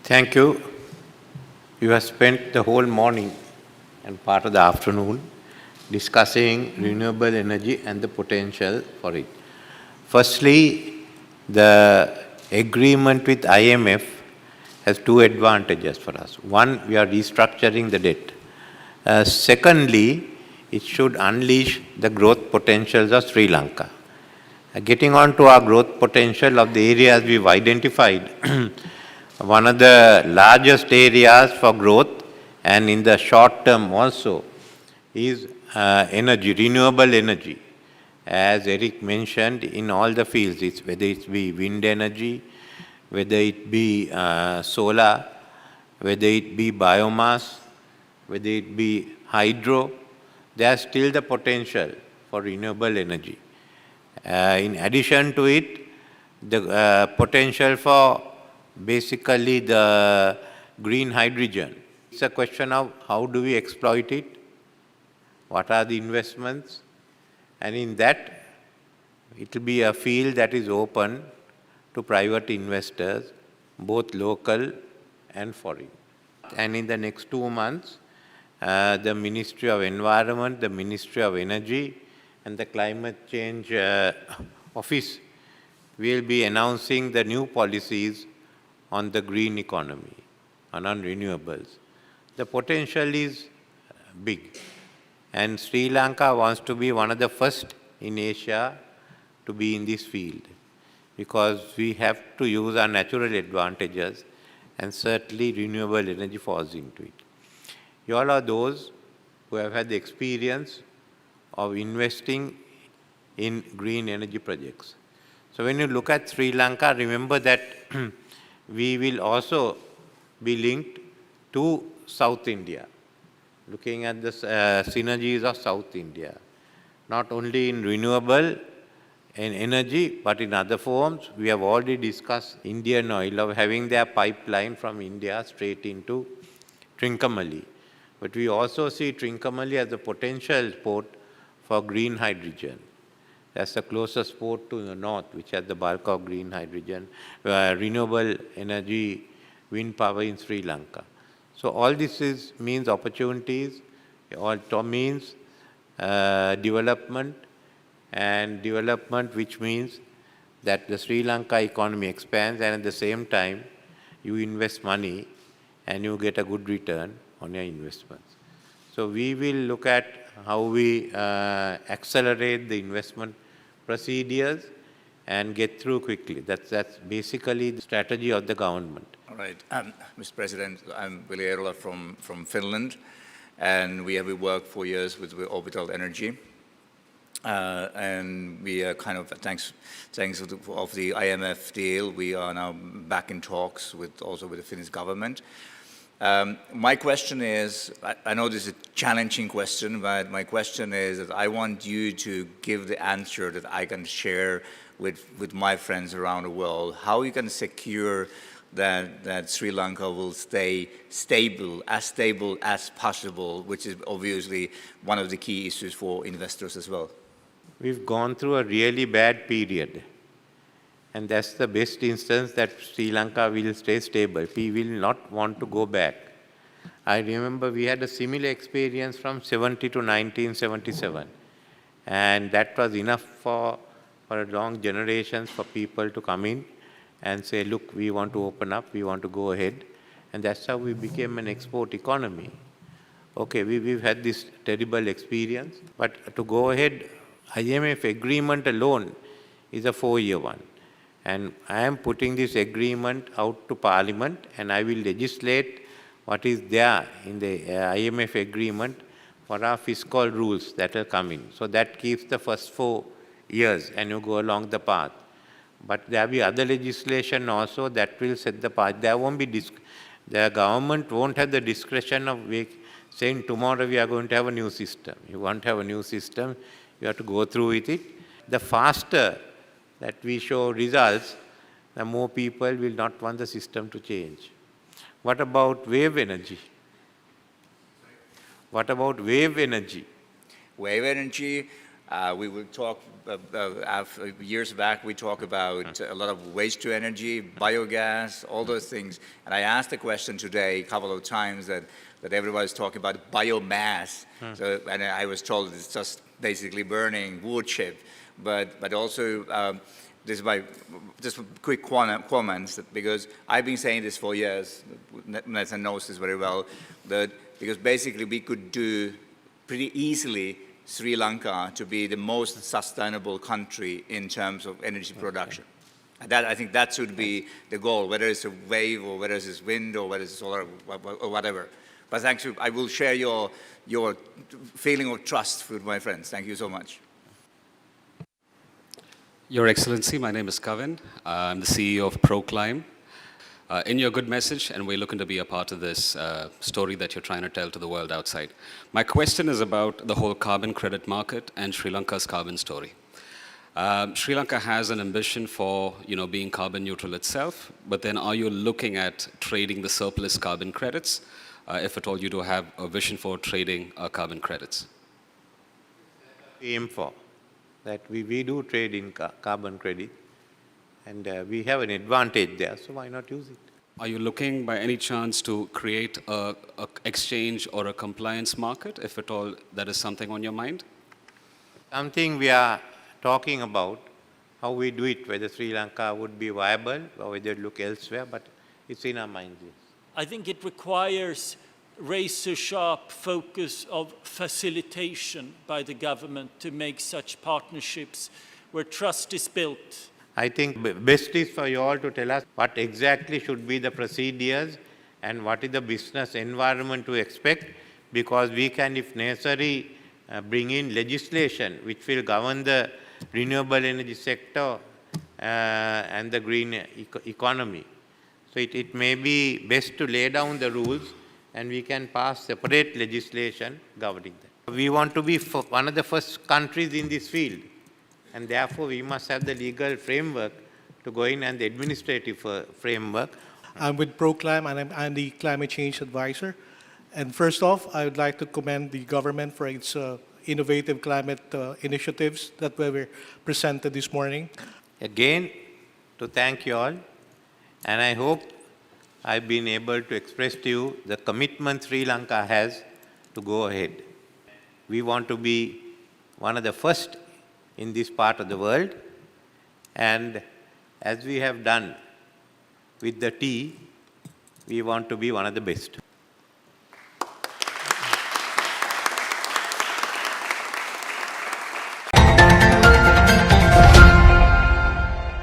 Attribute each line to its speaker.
Speaker 1: Thank you. You have spent the whole morning and part of the afternoon discussing renewable energy and the potential for it. Firstly, the agreement with IMF has two advantages for us. One, we are restructuring the debt. Secondly, it should unleash the growth potentials of Sri Lanka. Getting on to our growth potential of the areas we've identified, one of the largest areas for growth and in the short term also is energy, renewable energy. As Eric mentioned, in all the fields, whether it be wind energy, whether it be solar, whether it be biomass, whether it be hydro, there's still the potential for renewable energy. In addition to it, the potential for basically the green hydrogen. It's a question of how do we exploit it, what are the investments, and in that it will be a field that is open to private investors, both local and foreign. And in the next 2 months, the Ministry of Environment, the Ministry of Energy, and the Climate Change Office will be announcing the new policies on the green economy and on renewables. The potential is big, and Sri Lanka wants to be one of the first in Asia to be in this field, because we have to use our natural advantages, and certainly renewable energy falls into it. You all are those who have had the experience of investing in green energy projects. So when you look at Sri Lanka, remember that we will also be linked to South India, looking at the synergies of South India, not only in renewable and energy, but in other forms. We have already discussed Indian Oil of having their pipeline from India straight into Trincomalee. But we also see Trincomalee as a potential port for green hydrogen. That's the closest port to the north, which has the bulk of green hydrogen, renewable energy, wind power in Sri Lanka. So all this means opportunities, it means development, and development which means that the Sri Lanka economy expands, and at the same time you invest money and you get a good return on your investments. So we will look at how we accelerate the investment procedures and get through quickly. That's basically the strategy of the government.
Speaker 2: All right. Mr. President, I'm Willi Eerola from Finland, and we have worked for years with Orbital Energy. And we are kind of, thanks of the IMF deal, we are now back in talks also with the Finnish government. My question is, I know this is a challenging question, but my question is that I want you to give the answer that I can share with my friends around the world. How you can secure that Sri Lanka will stay stable as possible, which is obviously one of the key issues for investors as well.
Speaker 1: We've gone through a really bad period. And that's the best instance that Sri Lanka will stay stable. We will not want to go back. I remember we had a similar experience from 70 to 1977. And that was enough for long generations for people to come in and say, look, we want to open up, we want to go ahead. And that's how we became an export economy. Okay, we've had this terrible experience. But to go ahead, IMF agreement alone is a 4-year one. And I am putting this agreement out to Parliament, and I will legislate what is there in the IMF agreement for our fiscal rules that will come in. So that keeps the first 4 years, and you go along the path. But there will be other legislation also that will set the path. There won't be the government won't have the discretion of saying tomorrow we are going to have a new system. You want to have a new system, you have to go through with it. The faster that we show results, the more people will not want the system to change. What about wave energy? What about wave energy?
Speaker 2: Wave energy, We will talk, years back, we talked about a lot of waste to energy, biogas, all those things. And I asked the question today a couple of times that everybody's talking about biomass. So, and I was told it's just basically burning wood chip. But also, this is my just quick comments, because I've been saying this for years, Nathan knows this very well, that because basically we could do pretty easily Sri Lanka to be the most sustainable country in terms of energy production. And that, I think that should be the goal, whether it's a wave or whether it's wind or whether it's solar or whatever. But thanks, I will share your feeling of trust with my friends. Thank you so much.
Speaker 3: Your Excellency, my name is Kavin. I'm the CEO of ProClimb. In your good message, and we're looking to be a part of this story that you're trying to tell to the world outside. My question is about the whole carbon credit market and Sri Lanka's carbon story. Sri Lanka has an ambition for being carbon neutral itself, but then are you looking at trading the surplus carbon credits, if at all you do have a vision for trading carbon credits?
Speaker 1: We aim for that we do trade in carbon credit, and we have an advantage there, so why not use it?
Speaker 3: Are you looking by any chance to create a exchange or a compliance market, if at all that is something on your mind?
Speaker 1: Something we are talking about, how we do it, whether Sri Lanka would be viable or whether look elsewhere, but it's in our minds, yes.
Speaker 4: I think it requires razor-sharp focus of facilitation by the government to make such partnerships where trust is built.
Speaker 1: I think best is for you all to tell us what exactly should be the procedures and what is the business environment to expect, because we can, if necessary, bring in legislation which will govern the renewable energy sector and the green economy. So it may be best to lay down the rules, and we can pass separate legislation governing that. We want to be one of the first countries in this field, and therefore we must have the legal framework to go in and the administrative framework.
Speaker 5: I'm with ProClimb, and I'm the climate change advisor. And first off, I would like to commend the government for its innovative climate initiatives that were presented this morning.
Speaker 1: Again, to thank you all, and I hope I've been able to express to you the commitment Sri Lanka has to go ahead. We want to be one of the first in this part of the world, and as we have done with the tea, we want to be one of the best.